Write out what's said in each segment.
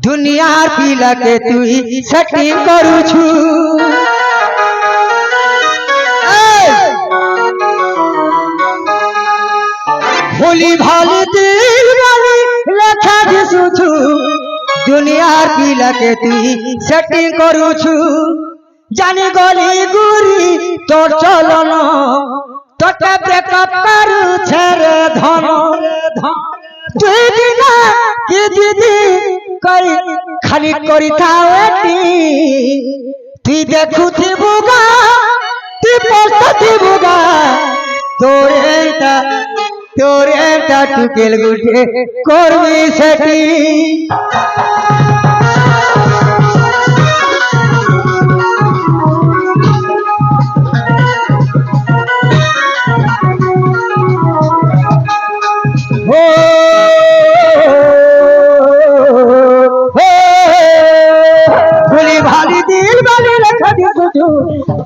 दुनियार पिला के तुई सेटिंग करू छु भोली भाली दिल वाली लेखा दिसु छु दुनियार पिला के तुई सेटिंग करू छु जानी गली गुरी तोर चलन तोटे ब्रेकअप करू छेरे धन तुई बिना कि दीदी करी खाली करी थावेटी तुई देखु थिबुगा तुई पोस्ट थिबुगा तोरेटा टुकेल गुटे करबी सेटी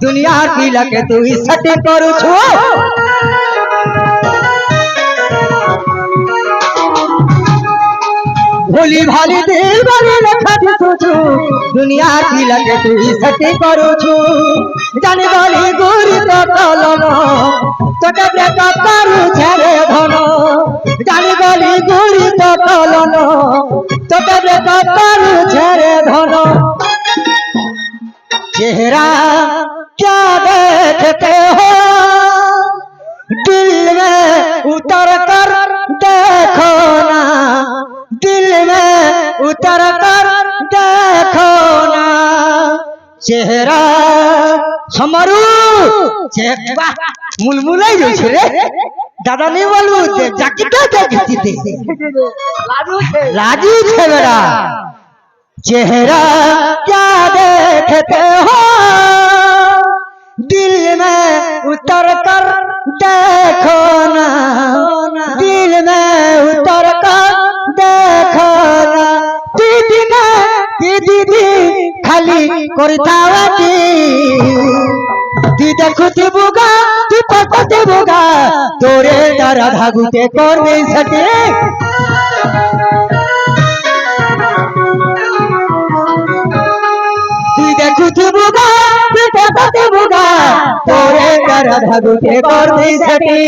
दुनिया की लगे तू सटे करू छु भोली भाली दिल वाली लखा दिसु छु दुनिया की लगे तू सटे करू छु जाने वाली गुरी तो तलन तोटे ब्रेकअप करू छेरे धन जाने वाली गुरी तो तलन तोटे ब्रेकअप करू छेरे धन चेहरा क्या देखते हो दिल में उतर कर देखो ना दिल में उतर कर देखो ना चेहरा हमारू चेहरा मुलमुलाई जो छे दादा नहीं बोलू जाकिटा देखती थी राजू छे बेटा चेहरा क्या देखते हो दिल में उतर कर देखो ना दिल में उतर कर देखो ना दीदी ना दीदी खाली करतावती ती देखुती बुगा ती पकते बुगा तोरे तारा धागुते कर नहीं सके देखुथिबुगा देखुथिबुगा तोरे कर धागुते कर नहीं सके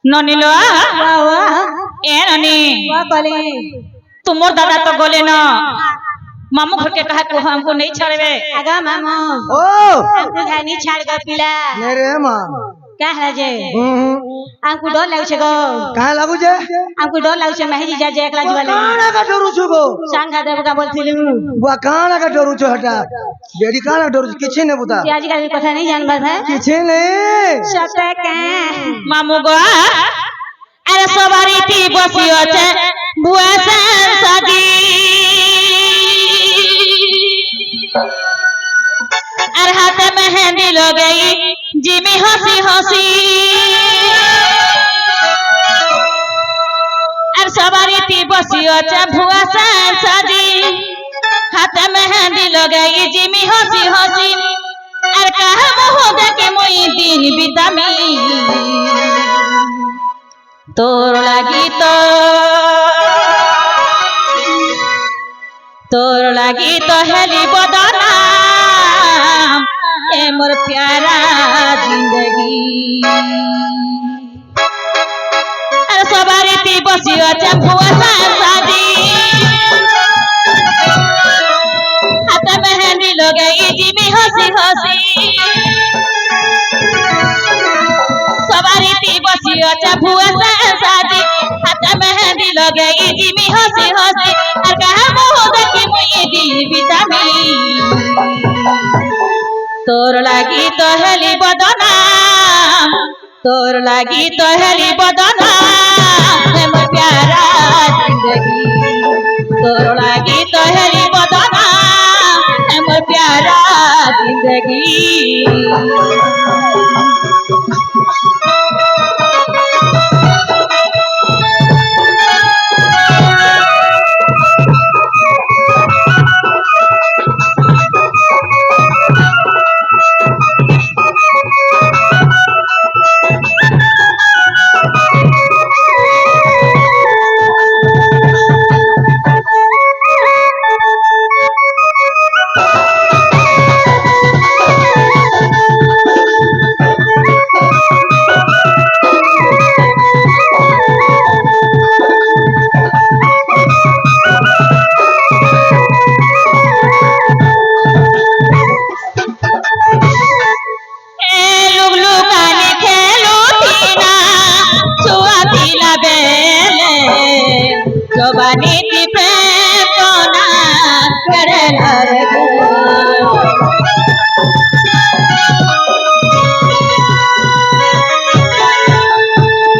ननीलो ए ननी तुमोर दादा तो बोले ना मामू घर के कहा को हमको नहीं छोड़बे आगा मामू ओ हमको घर नहीं छोड़ गो पिला मेरे मां का है जे हमको डर लागु छे गो का लागु जे हमको डर लागु छे मेहजी जा जे एकला जुवाले काना का डरू छु गो सांगा देव का बोलथिलु बा काना का डरू छु हटा बेडी काना डरू किछि ने बुता आज का कथा नहीं जान भाई किछि ने सते के मामू गो अरे सवारी थी बसियो छे बुआ सादी अरे हाथ में मेहंदी लो गई जिमी हंसी हंसी अरे सवारी थी बसियो छे बुआ सादी हाथ में मेहंदी लो गई जिमी हंसी हंसी अरे कहा मोह देखे मोई दिन बितामी तोर लागी तो हेली बदना ए मोर प्यारा जिंदगी अरे सवारी थी बसियो चंपुआ सादी बसिया भुआ से साजी हाथ मेहंदी लगई जिमी हसी हसी और कहा मुह देखी मुई दी विटामिन तोर लागी तो हेली बदनाम तोर लागी तो हेली बदनाम है मोर प्यारा जिंदगी तोर लागी तो हेली बदनाम है मोर प्यारा जिंदगी जवानी प्रेम कोना करे लगे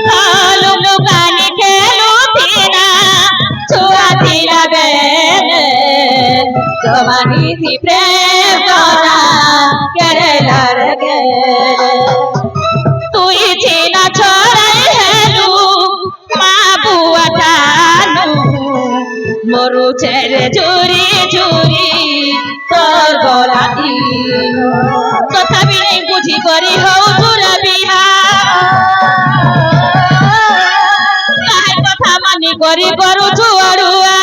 कालू लुगानी खेलू थीना छुआ थीला बेले जवानी थी प्रेम कोना करे लगे तू ही छीना छोड़ाई हेलू माँ बुआ মরু ছেড়ে ঝুরি ঝুরি তোর গলা দিল তথাপি নেই বুঝি করি হও পুরা বিহা কাহার কথা মানি করি করুছু অড়ুয়া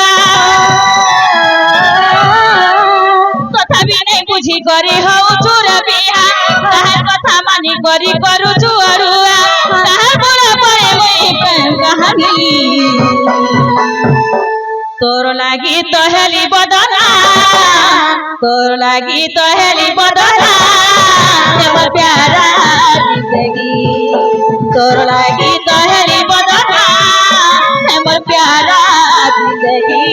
তথাপি নেই বুঝি করি হও চুরা বিহা কাহার কথা মানি করি করুছু অড়ুয়া কাহার বুড়া পরে মই প্রেম কাহানি तोर लागी तो हेली बदना तोर लागी तो हेली बदना मोर प्यारा जिंदगी तोर लागी तो हेली बदना मोर प्यारा जिंदगी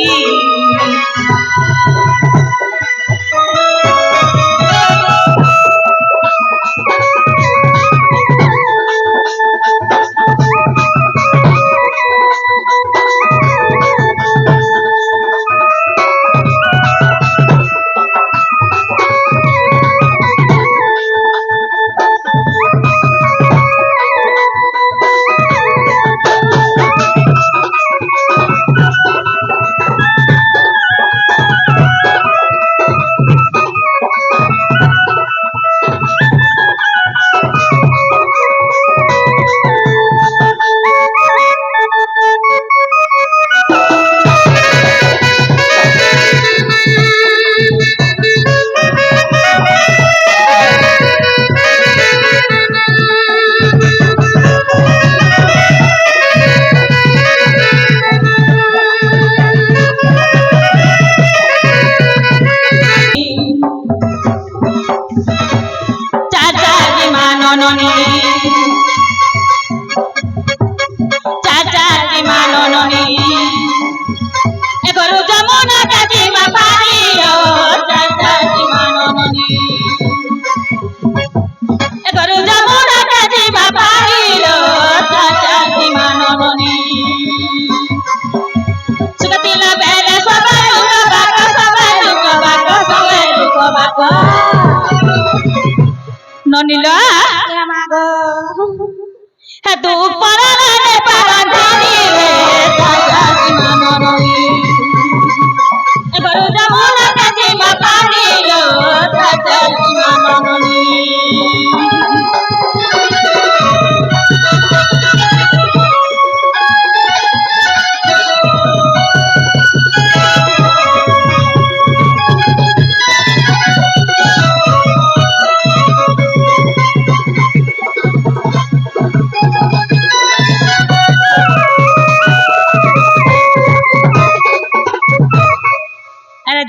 ननिला है तू पराने पारानी रे ताजा मनोनी एगरो जमुना काजी मा पानी लो ताजा मनोनी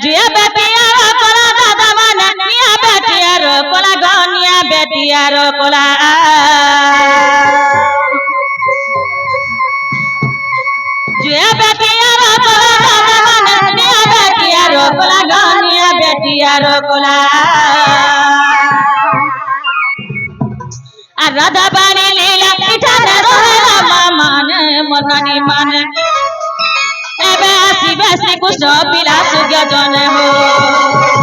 जिया बेटिया रो कोला दादा माने जिया बेटिया रो कोला गनिया बेटिया रो कोला जुया बेटिया रोकला मन निया बेटिया रोकला गनिया बेटिया रोकला आ राधा बानी लीला इठा दे रोहला मान मनानी मान एबे आसी बेसी कुछ पिला सुग्या जन हो